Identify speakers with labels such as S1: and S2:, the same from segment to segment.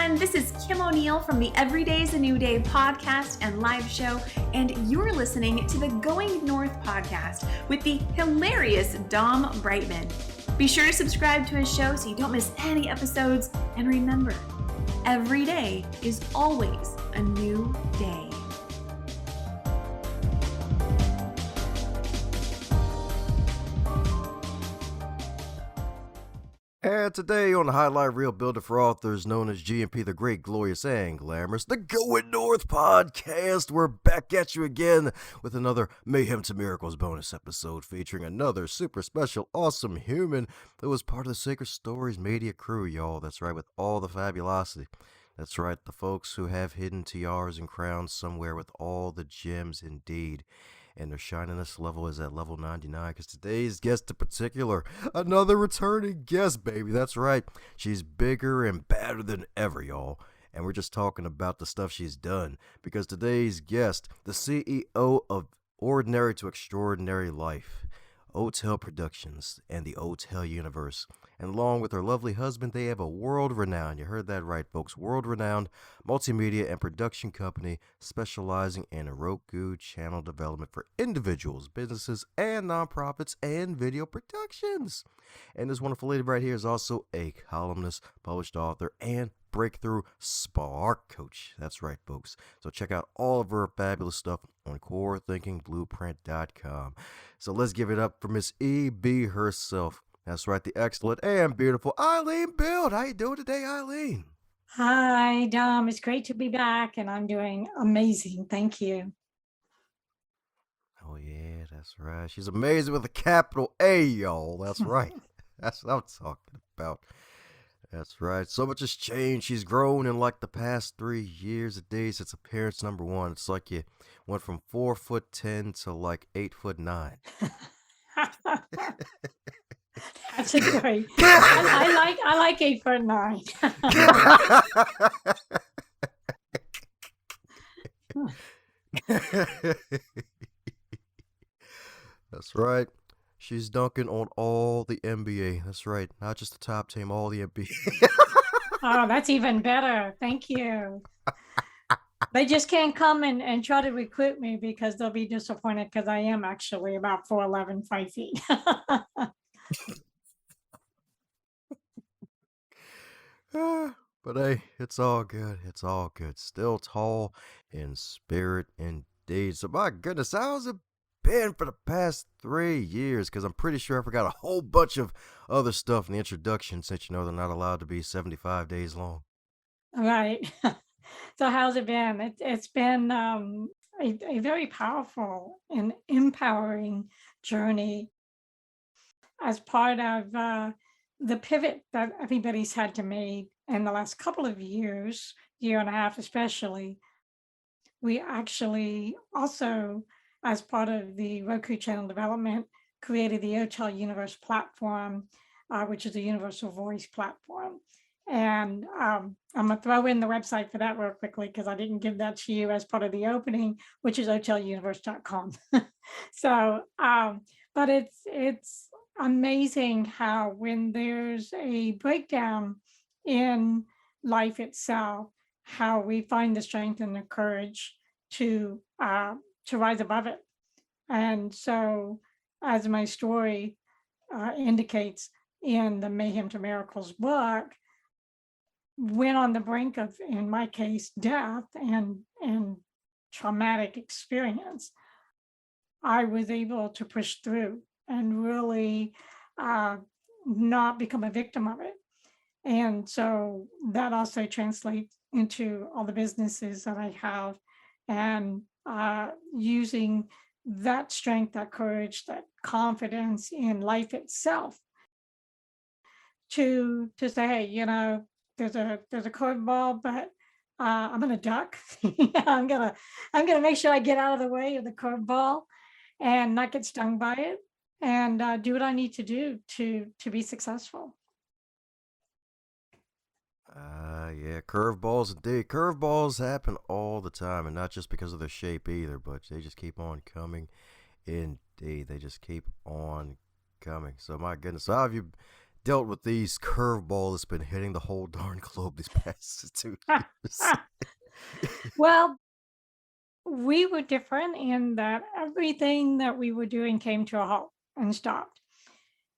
S1: everyone. This is Kim O'Neill from the Every Day's a New Day podcast and live show, and you're listening to the Going North podcast with the hilarious Dom Brightman. Be sure to subscribe to his show so you don't miss any episodes, and remember, every day is always a new day.
S2: And today on the Highlight Reel Builder for Authors, known as GNP, the Great, Glorious, and Glamorous, the Going North podcast. We're back at you again with another Mayhem to Miracles bonus episode featuring another super special, awesome human that was part of the Sacred Stories media crew, y'all. That's right, with all the fabulosity. That's right, the folks who have hidden tiaras and crowns somewhere with all the gems indeed. And their shininess level is at level 99 because today's guest in particular, another returning guest, baby. That's right. She's bigger and badder than ever, y'all. And we're just talking about the stuff she's done because today's guest, the CEO of Ordinary to Extraordinary Life, OTEL Productions, and the OTEL Universe. And along with her lovely husband, they have a world-renowned, you heard that right, folks, world-renowned multimedia and production company specializing in ROKU Channel Development for individuals, businesses, and nonprofits and video productions. And this wonderful lady right here is also a columnist, published author, and breakthrough spark coach. That's right, folks. So check out all of her fabulous stuff on CoreThinkingBlueprint.com. So let's give it up for Miss E.B. herself. That's right, the excellent and beautiful Eileen Bild. How you doing today, Eileen?
S3: Hi, Dom. It's great to be back, and I'm doing amazing. Thank you.
S2: Oh, yeah, that's right. She's amazing with a capital A, y'all. That's right. That's what I'm talking about. That's right. So much has changed. She's grown in like the past 3 years a day since appearance number one. It's like you went from 4'10" to like 8'9".
S3: That's a great. I like 8'9".
S2: That's right. She's dunking on all the NBA. That's right. Not just the top team, all the NBA.
S3: Oh, that's even better. Thank you. They just can't come and try to recruit me because they'll be disappointed because I am actually about 4'11", 5 feet.
S2: But hey, it's all good. It's all good. Still tall in spirit indeed. So my goodness, how's it been for the past 3 years? Because I'm pretty sure I forgot a whole bunch of other stuff in the introduction since you know they're not allowed to be 75 days long.
S3: All right. So how's it been? It's been a very powerful and empowering journey as part of the pivot that everybody's had to make in the last couple of years, year and a half especially. We actually also, as part of the ROKU Channel Development, created the OTEL Universe platform, which is a universal voice platform. And I'm going to throw in the website for that real quickly because I didn't give that to you as part of the opening, which is oteluniverse.com. So, but it's amazing how when there's a breakdown in life itself, how we find the strength and the courage to rise above it. And so, as my story indicates in the Mayhem to Miracles book, when on the brink of, in my case, death and traumatic experience, I was able to push through and really not become a victim of it. And so that also translates into all the businesses that I have, and using that strength, that courage, that confidence in life itself to say, hey, you know, there's a curveball, but I'm gonna duck. I'm gonna make sure I get out of the way of the curveball and not get stung by it, and do what I need to do to be successful.
S2: Yeah, curveballs indeed. Curveballs happen all the time, and not just because of their shape either, but they just keep on coming. Indeed, they just keep on coming. So my goodness, how have you dealt with these curveball that's been hitting the whole darn globe these past 2 years?
S3: Well, we were different in that everything that we were doing came to a halt and stopped.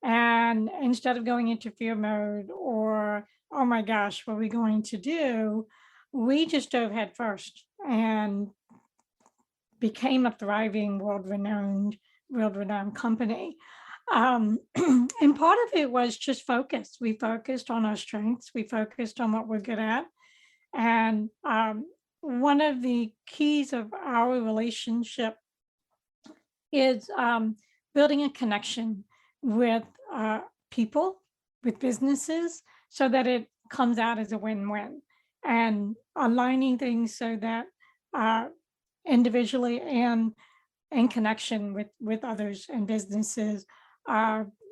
S3: And instead of going into fear mode or, oh my gosh, what are we going to do? We just dove head first and became a thriving, world-renowned company. And part of it was just focus. We focused on our strengths. We focused on what we're good at. And one of the keys of our relationship is building a connection with people, with businesses, so that it comes out as a win-win, and aligning things so that individually and in connection with others and businesses,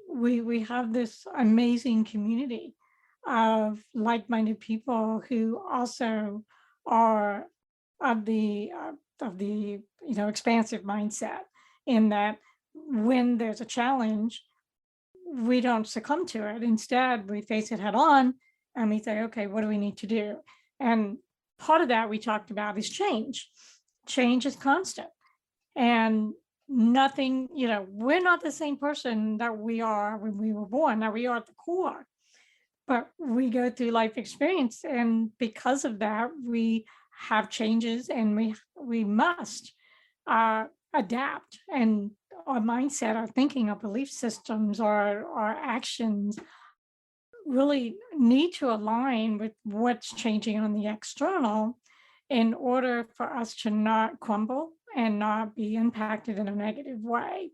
S3: we have this amazing community of like-minded people who also are of the expansive mindset, in that when there's a challenge, we don't succumb to it. Instead, we face it head on and we say, okay, what do we need to do? And part of that we talked about is change. Change is constant. And nothing, we're not the same person that we are when we were born. Now, we are at the core, but we go through life experience. And because of that, we have changes, and we must adapt. And our mindset, our thinking, our belief systems, our actions really need to align with what's changing on the external, in order for us to not crumble and not be impacted in a negative way.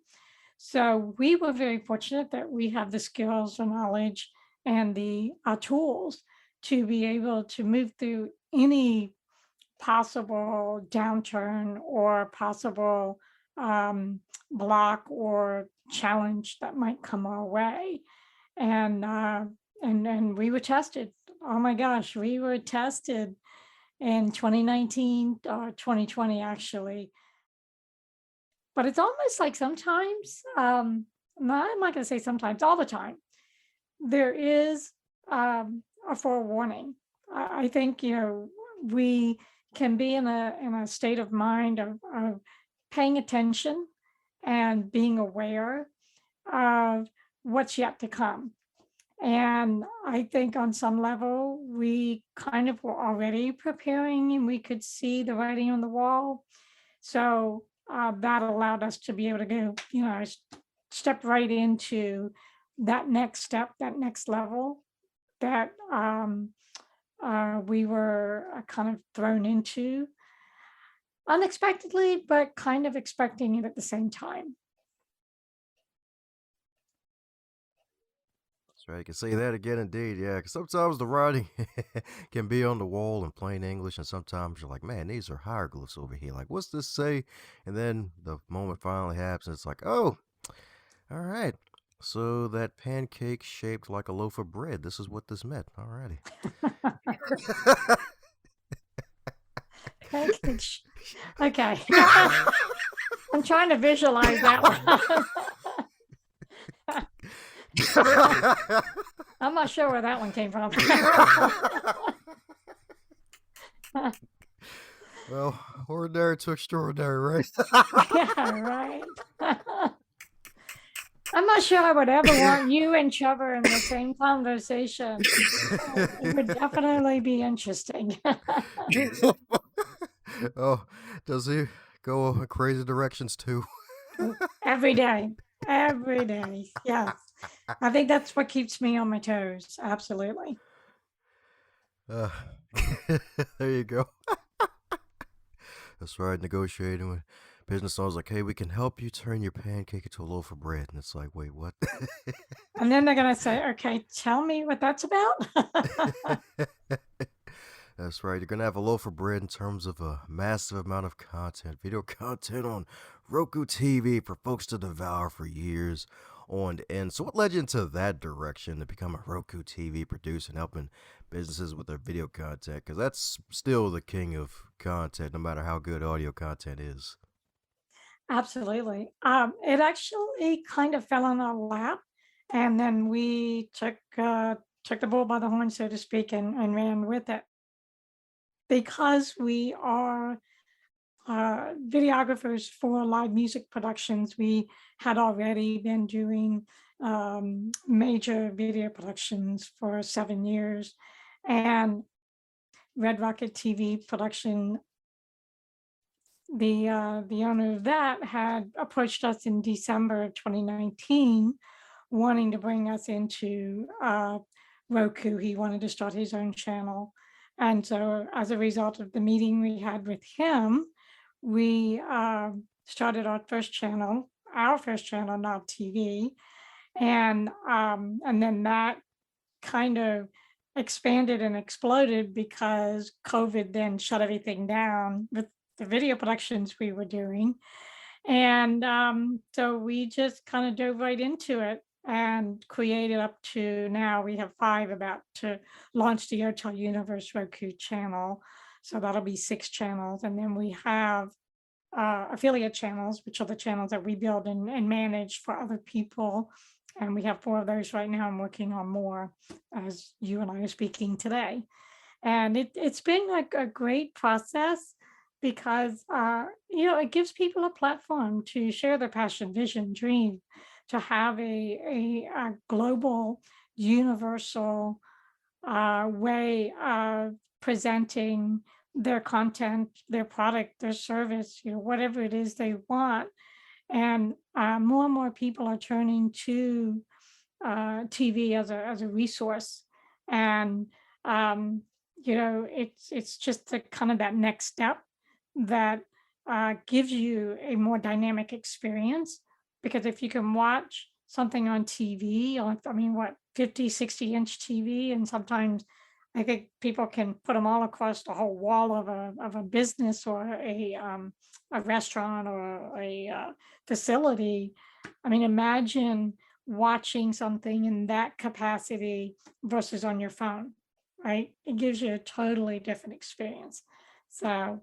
S3: So we were very fortunate that we have the skills, the knowledge, and the tools to be able to move through any possible downturn or possible block or challenge that might come our way. And we were tested. Oh my gosh, we were tested in 2019 or 2020 actually. But it's almost like sometimes, I'm not going to say sometimes, all the time, there is a forewarning. I think, we can be in a state of mind of paying attention and being aware of what's yet to come. And I think on some level, we kind of were already preparing, and we could see the writing on the wall. So that allowed us to be able to go, step right into that next step, that next level that we were kind of thrown into unexpectedly, but kind of expecting it at the same time.
S2: That's right. You can say that again, indeed. Yeah, because sometimes the writing can be on the wall in plain English, and sometimes you're like, man, these are hieroglyphs over here. Like, what's this say? And then the moment finally happens, it's like, oh, all right. So that pancake shaped like a loaf of bread. This is what this meant. All righty.
S3: Okay. I'm trying to visualize that one. I'm not sure where that one came from.
S2: Well, ordinary to extraordinary, right?
S3: Yeah, right. I'm not sure I would ever want you and Trevor in the same conversation. It would definitely be interesting.
S2: Oh, does he go in crazy directions too?
S3: Every day. Every day. Yes. I think that's what keeps me on my toes. Absolutely.
S2: There you go. That's right. Negotiating with business owners, like, hey, we can help you turn your pancake into a loaf of bread. And it's like, wait, what?
S3: And then they're going to say, okay, tell me what that's about.
S2: That's right. You're going to have a loaf of bread in terms of a massive amount of content, video content on ROKU TV for folks to devour for years on end. So what led you into that direction to become a ROKU TV producer and helping businesses with their video content? Because that's still the king of content, no matter how good audio content is.
S3: Absolutely. It actually kind of fell on our lap And then we took the bull by the horn, so to speak, and ran with it. Because we are videographers for live music productions, we had already been doing major video productions for 7 years. And Red Rocket TV production, the owner of that had approached us in December of 2019, wanting to bring us into Roku. He wanted to start his own channel. And so as a result of the meeting we had with him, we started our first channel, Now TV. And then that kind of expanded and exploded because COVID then shut everything down with the video productions we were doing. And so we just kind of dove right into it and created up to now we have 5 about to launch the OTEL Universe ROKU channel. So that'll be 6 channels. And then we have affiliate channels, which are the channels that we build and manage for other people. And we have 4 of those right now. I'm working on more as you and I are speaking today. And it's been like a great process because, it gives people a platform to share their passion, vision, dream, to have a global, universal way of presenting their content, their product, their service, whatever it is they want. And more and more people are turning to TV as a resource. And it's just the kind of that next step that gives you a more dynamic experience. Because if you can watch something on TV, I mean, what, 50, 60-inch TV, and sometimes I think people can put them all across the whole wall of a business or a restaurant or a facility. I mean, imagine watching something in that capacity versus on your phone, right? It gives you a totally different experience. So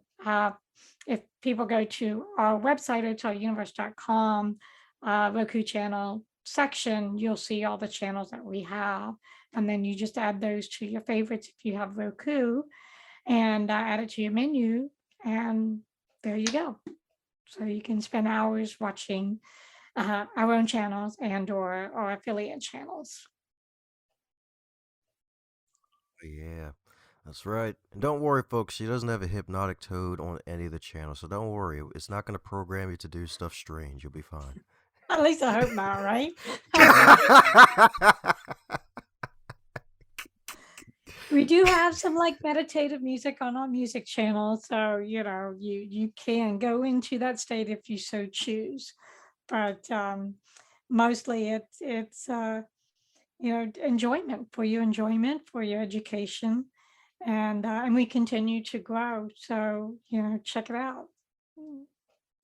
S3: if people go to our website, OTELuniverse.com, Roku channel section, you'll see all the channels that we have. And then you just add those to your favorites if you have Roku, and add it to your menu, and there you go. So you can spend hours watching our own channels and or affiliate channels.
S2: Yeah, that's right. And don't worry, folks, she doesn't have a hypnotic toad on any of the channels, so don't worry. It's not going to program you to do stuff strange. You'll be fine.
S3: At least I hope not, right? We do have some like meditative music on our music channel, so you can go into that state if you so choose. But mostly it's enjoyment for your education, and we continue to grow. So check it out.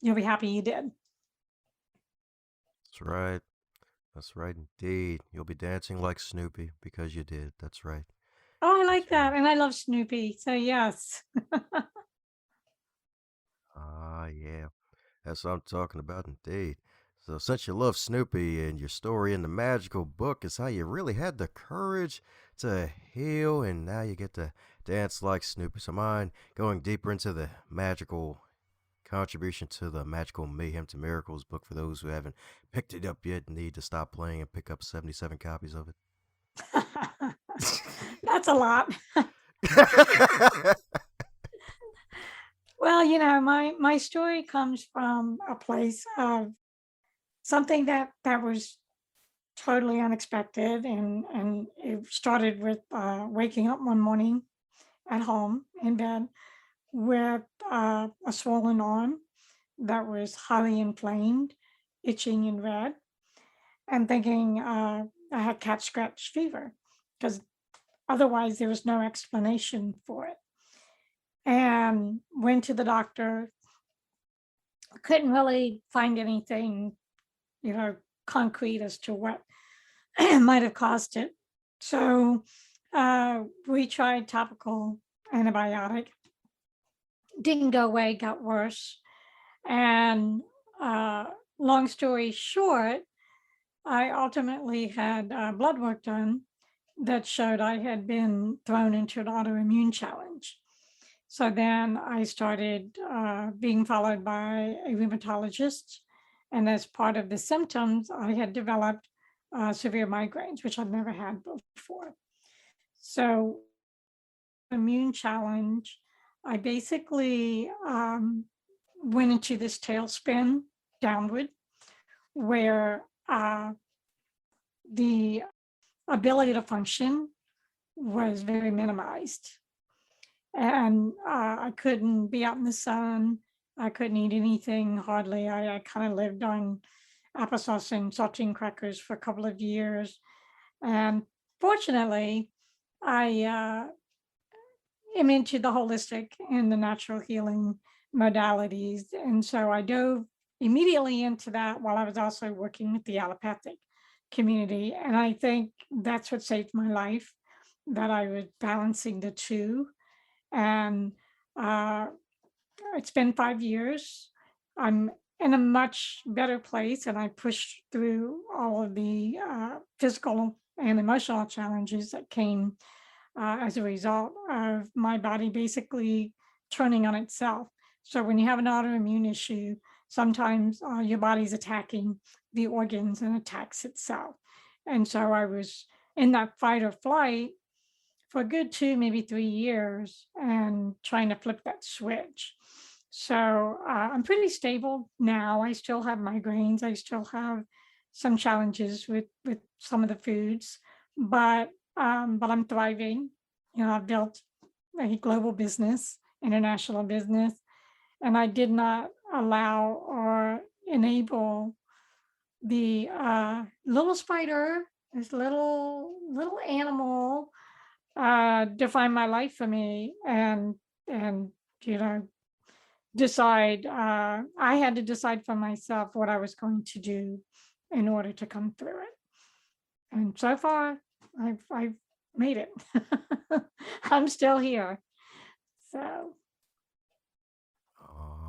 S3: You'll be happy you did.
S2: That's right. That's right indeed. You'll be dancing like Snoopy because you did. That's right.
S3: Oh, I like
S2: That's right.
S3: that, and I love Snoopy. So yes.
S2: Ah, yeah. That's what I'm talking about indeed. So since you love Snoopy and your story in the magical book is how you really had the courage to heal, and now you get to dance like Snoopy. So mine going deeper into the magical contribution to the magical Mayhem to Miracles book for those who haven't picked it up yet and need to stop playing and pick up 77 copies of it.
S3: That's a lot. Well, my story comes from a place of something that was totally unexpected, and it started with waking up one morning at home in bed with a swollen arm that was highly inflamed, itching and red, and thinking I had cat scratch fever, because otherwise there was no explanation for it. And went to the doctor, couldn't really find anything, concrete as to what might have caused it. So we tried topical antibiotic, didn't go away, got worse. And long story short, I ultimately had blood work done that showed I had been thrown into an autoimmune challenge. So then I started being followed by a rheumatologist. And as part of the symptoms, I had developed severe migraines, which I've never had before. So, immune challenge, I basically went into this tailspin downward where the ability to function was very minimized. And I couldn't be out in the sun. I couldn't eat anything hardly. I kind of lived on applesauce and saltine crackers for a couple of years. And fortunately, I am into the holistic and the natural healing modalities. And so I dove immediately into that while I was also working with the allopathic community. And I think that's what saved my life, that I was balancing the two. And uh, it's been 5 years. I'm in a much better place, and I pushed through all of the physical and emotional challenges that came as a result of my body basically turning on itself. So when you have an autoimmune issue, sometimes your body's attacking the organs and attacks itself. And so I was in that fight or flight for a good 2, maybe 3 years, and trying to flip that switch. So I'm pretty stable now. I still have migraines. I still have some challenges with some of the foods, but I'm thriving. You know, I've built a global business, international business, and I did not allow or enable the little spider, this little animal, define my life for me, and you know, decide. I had to decide for myself what I was going to do in order to come through it. And so far, I've made it. I'm still here. So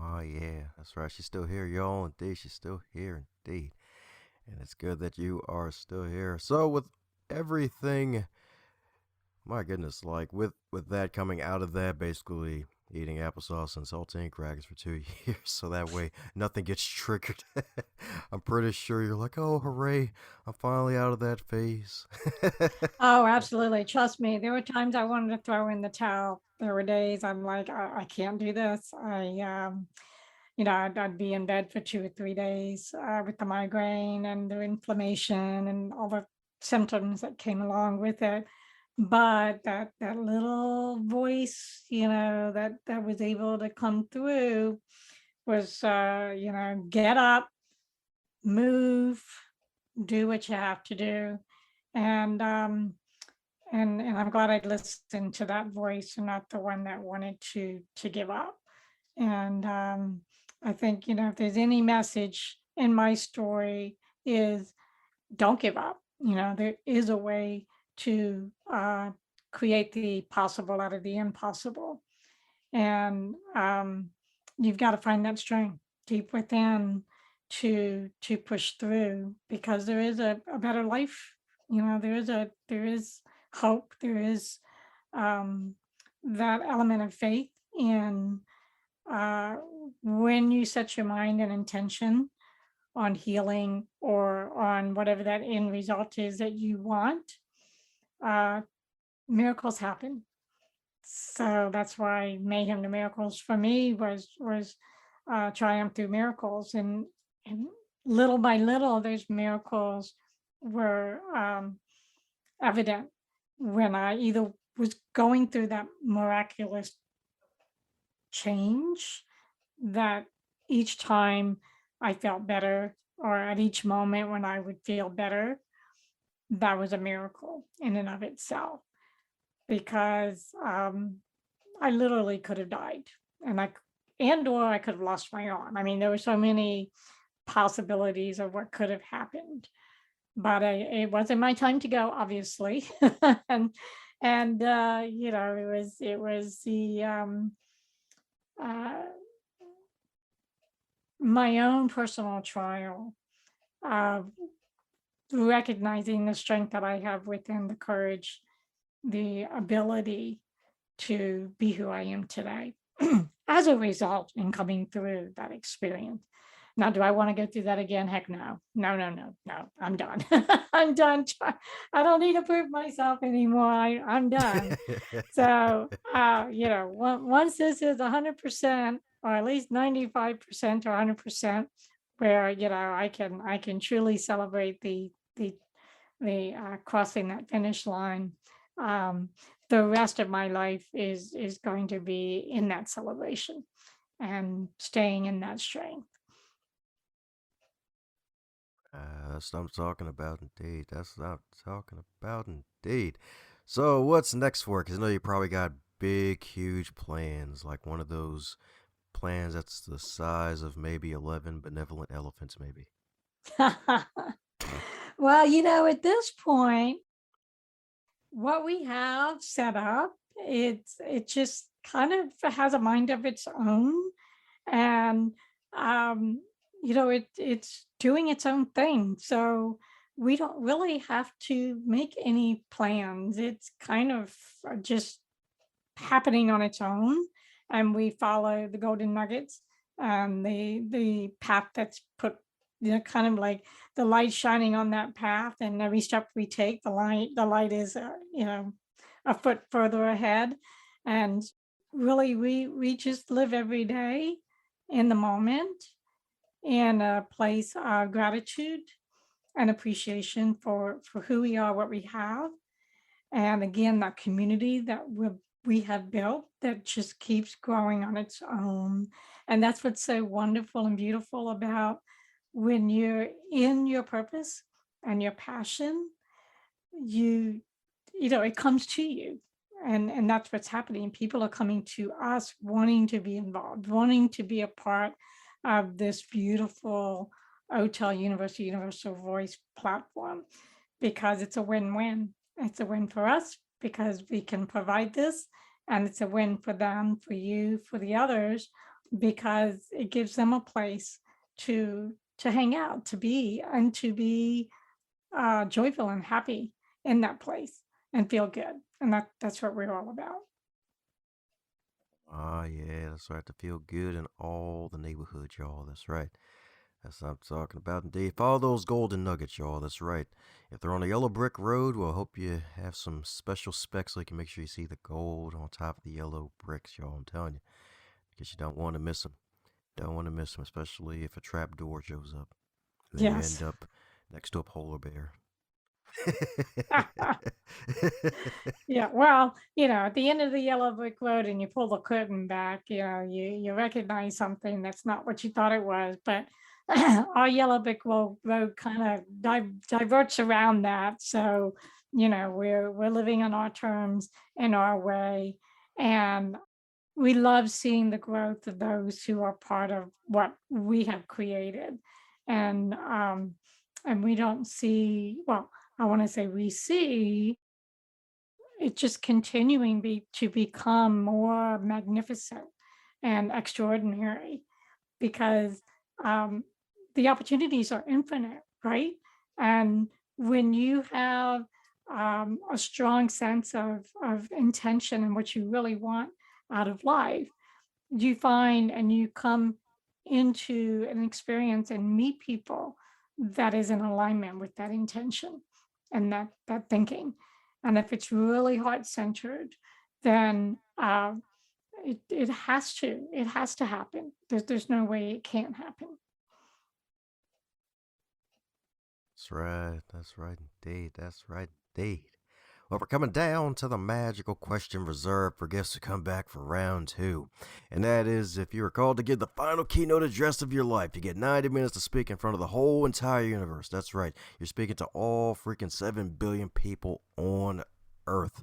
S2: Oh, yeah, that's right. She's still here, y'all. Indeed, she's still here, indeed. And it's good that you are still here. So, with everything, my goodness, like with that coming out of that, basically eating applesauce and saltine crackers for 2 years, so that way nothing gets triggered. I'm pretty sure you're like, oh, hooray, I'm finally out of that phase.
S3: oh, absolutely. Trust me. There were times I wanted to throw in the towel. There were days I'm like, I can't do this. I'd be in bed for 2 or 3 days with the migraine and the inflammation and all the symptoms that came along with it. But that little voice, that was able to come through was, get up, move, do what you have to do. And and I'm glad I listened to that voice and not the one that wanted to give up. And I think, if there's any message in my story is don't give up. There is a way to create the possible out of the impossible. And you've got to find that strength deep within to push through, because there is a better life. There is hope. There is um, that element of faith in uh, when you set your mind and intention on healing or on whatever that end result is that you want, uh, miracles happen. So that's why Mayhem to Miracles for me was triumph through miracles, and little by little, those miracles were evident when I either was going through that miraculous change, that each time I felt better, or at each moment when I would feel better, that was a miracle in and of itself, because I literally could have died, and or I could have lost my arm. I mean, there were so many possibilities of what could have happened, but it wasn't my time to go, obviously. and it was the uh, my own personal trial of recognizing the strength that I have within, the courage, the ability to be who I am today as a result in coming through that experience. Now, do I want to go through that again? Heck no. No, no, no, no. I'm done. I'm done. I don't need to prove myself anymore. I'm done. So, once this is 100%, or at least 95% or 100%, where, I can truly celebrate the crossing that finish line. The rest of my life is going to be in that celebration and staying in that strength.
S2: That's what I'm talking about, indeed. That's what I'm talking about, indeed. So, what's next for it? Because I know you probably got big, huge plans, like one of those plans that's the size of maybe 11 benevolent elephants, maybe.
S3: Well, at this point, what we have set up, it just kind of has a mind of its own, and it's doing its own thing. So we don't really have to make any plans. It's kind of just happening on its own, and we follow the golden nuggets and the path that's put, kind of like the light shining on that path, and every step we take, the light is a foot further ahead. And really, we just live every day in the moment, in a place of gratitude and appreciation for who we are, what we have, and again, that community that we have built that just keeps growing on its own. And that's what's so wonderful and beautiful about when you're in your purpose and your passion, it comes to you. And that's what's happening. People are coming to us wanting to be involved, wanting to be a part of this beautiful OTEL Universal Voice platform, because it's a win-win. It's a win for us because we can provide this, and it's a win for them, for you, for the others, because it gives them a place to hang out, to be joyful and happy in that place and feel good. And that's what we're all about.
S2: Ah, yeah, that's right. To feel good in all the neighborhoods, y'all. That's right. That's what I'm talking about, indeed. Follow those golden nuggets, y'all. That's right. If they're on a yellow brick road, well, I hope you have some special specs so you can make sure you see the gold on top of the yellow bricks, y'all. I'm telling you, because you don't want to miss them. Don't want to miss them, especially if a trap door shows up. Then you
S3: Yes.
S2: end up next to a polar bear.
S3: Yeah, well, at the end of the yellow brick road and you pull the curtain back, you recognize something that's not what you thought it was. But our yellow brick road kind of diverts around that. So, we're living on our terms in our way. And we love seeing the growth of those who are part of what we have created. And we don't see, well, I want to say we see it just continuing to become more magnificent and extraordinary, because the opportunities are infinite, right? And when you have a strong sense of intention and what you really want out of life, you find and you come into an experience and meet people that is in alignment with that intention and that thinking. And if it's really heart-centered, then it has to happen. There's no way it can't happen.
S2: That's right. That's right, indeed. That's right, indeed. Well, we're coming down to the magical question reserved for guests to come back for round two. And that is, if you are called to give the final keynote address of your life, you get 90 minutes to speak in front of the whole entire universe. That's right. You're speaking to all freaking 7 billion people on Earth.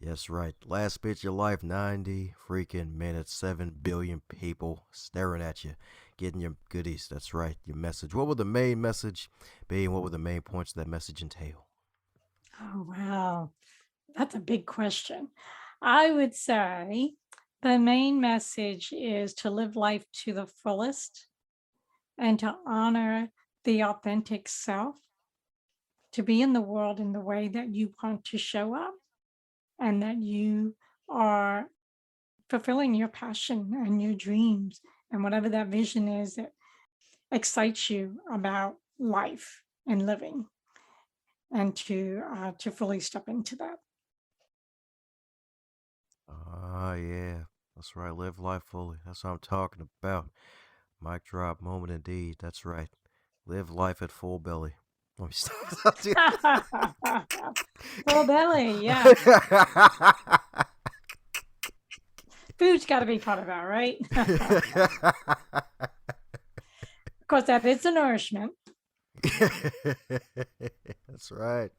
S2: Yes, right. Last speech of your life, 90 freaking minutes, 7 billion people staring at you, getting your goodies. That's right, your message. What would the main message be, and what would the main points of that message entail?
S3: Oh, wow. That's a big question. I would say the main message is to live life to the fullest and to honor the authentic self to be in the world in the way that you want to show up, and that you are fulfilling your passion and your dreams and whatever that vision is that excites you about life and living, and to fully step into that.
S2: Yeah. That's right. Live life fully. That's what I'm talking about. Mic drop moment indeed. That's right. Live life at full belly. Let me stop.
S3: Full belly, yeah. Food's got to be part of that, right? Of course, that is the nourishment.
S2: That's right.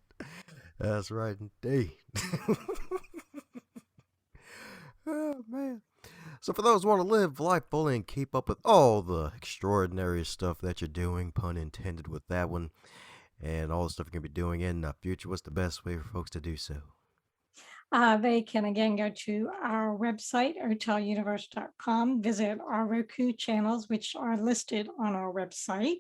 S2: That's right indeed. Oh, man. So for those who want to live life fully and keep up with all the extraordinary stuff that you're doing, pun intended with that one, and all the stuff you're going to be doing in the future, what's the best way for folks to do so?
S3: They can again go to our website, OTELuniverse.com, visit our Roku channels, which are listed on our website.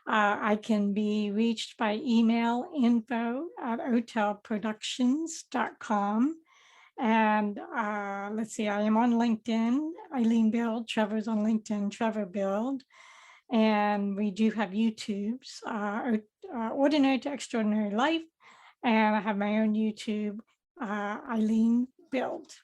S3: I can be reached by email, info@OTELproductions.com. And let's see, I am on LinkedIn, Eileen Bild. Trevor's on LinkedIn, Trevor Bild. And we do have YouTube's Ordinary to Extraordinary Life. And I have my own YouTube, Eileen Bild.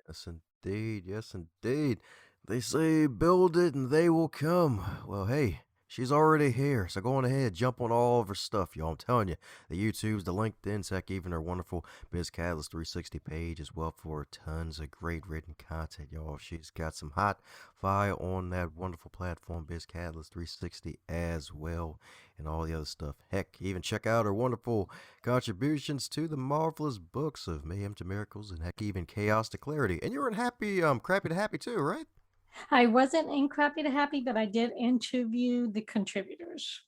S2: Yes, indeed. Yes, indeed. They say build it and they will come. Well, hey, she's already here, so go on ahead, jump on all of her stuff, y'all. I'm telling you, the YouTubes, the LinkedIn's, heck, even her wonderful Biz Catalyst 360 page as well for tons of great written content, y'all. She's got some hot fire on that wonderful platform, Biz Catalyst 360 as well, and all the other stuff. Heck, even check out her wonderful contributions to the marvelous books of Mayhem to Miracles and heck, even Chaos to Clarity. And you're in Crappy to Happy too, right?
S3: I wasn't in Crappy to Happy, but I did interview the contributors.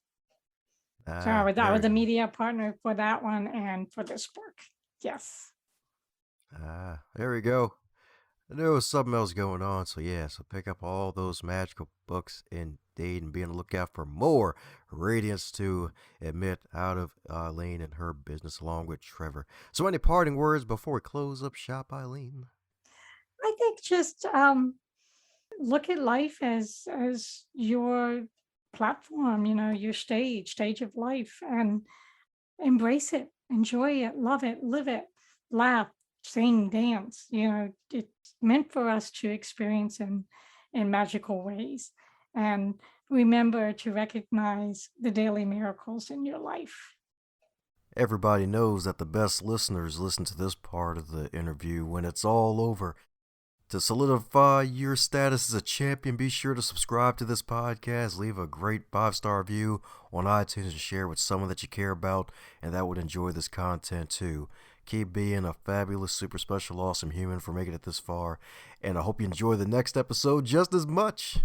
S3: So I was a media partner for that one and for this book. Yes.
S2: There we go. I knew there was something else going on, so yeah, so pick up all those magical books indeed and be on the lookout for more radiance to emit out of Eileen and her business along with Trevor. So any parting words before we close up shop, Eileen?
S3: I think just look at life as your platform, your stage of life, and embrace it, enjoy it, love it, live it, laugh, sing, dance. It's meant for us to experience in magical ways. And remember to recognize the daily miracles in your life.
S2: Everybody knows that the best listeners listen to this part of the interview when it's all over. To solidify your status as a champion, be sure to subscribe to this podcast, leave a great 5-star review on iTunes, and share with someone that you care about and that would enjoy this content too. Keep being a fabulous, super special, awesome human for making it this far, and I hope you enjoy the next episode just as much.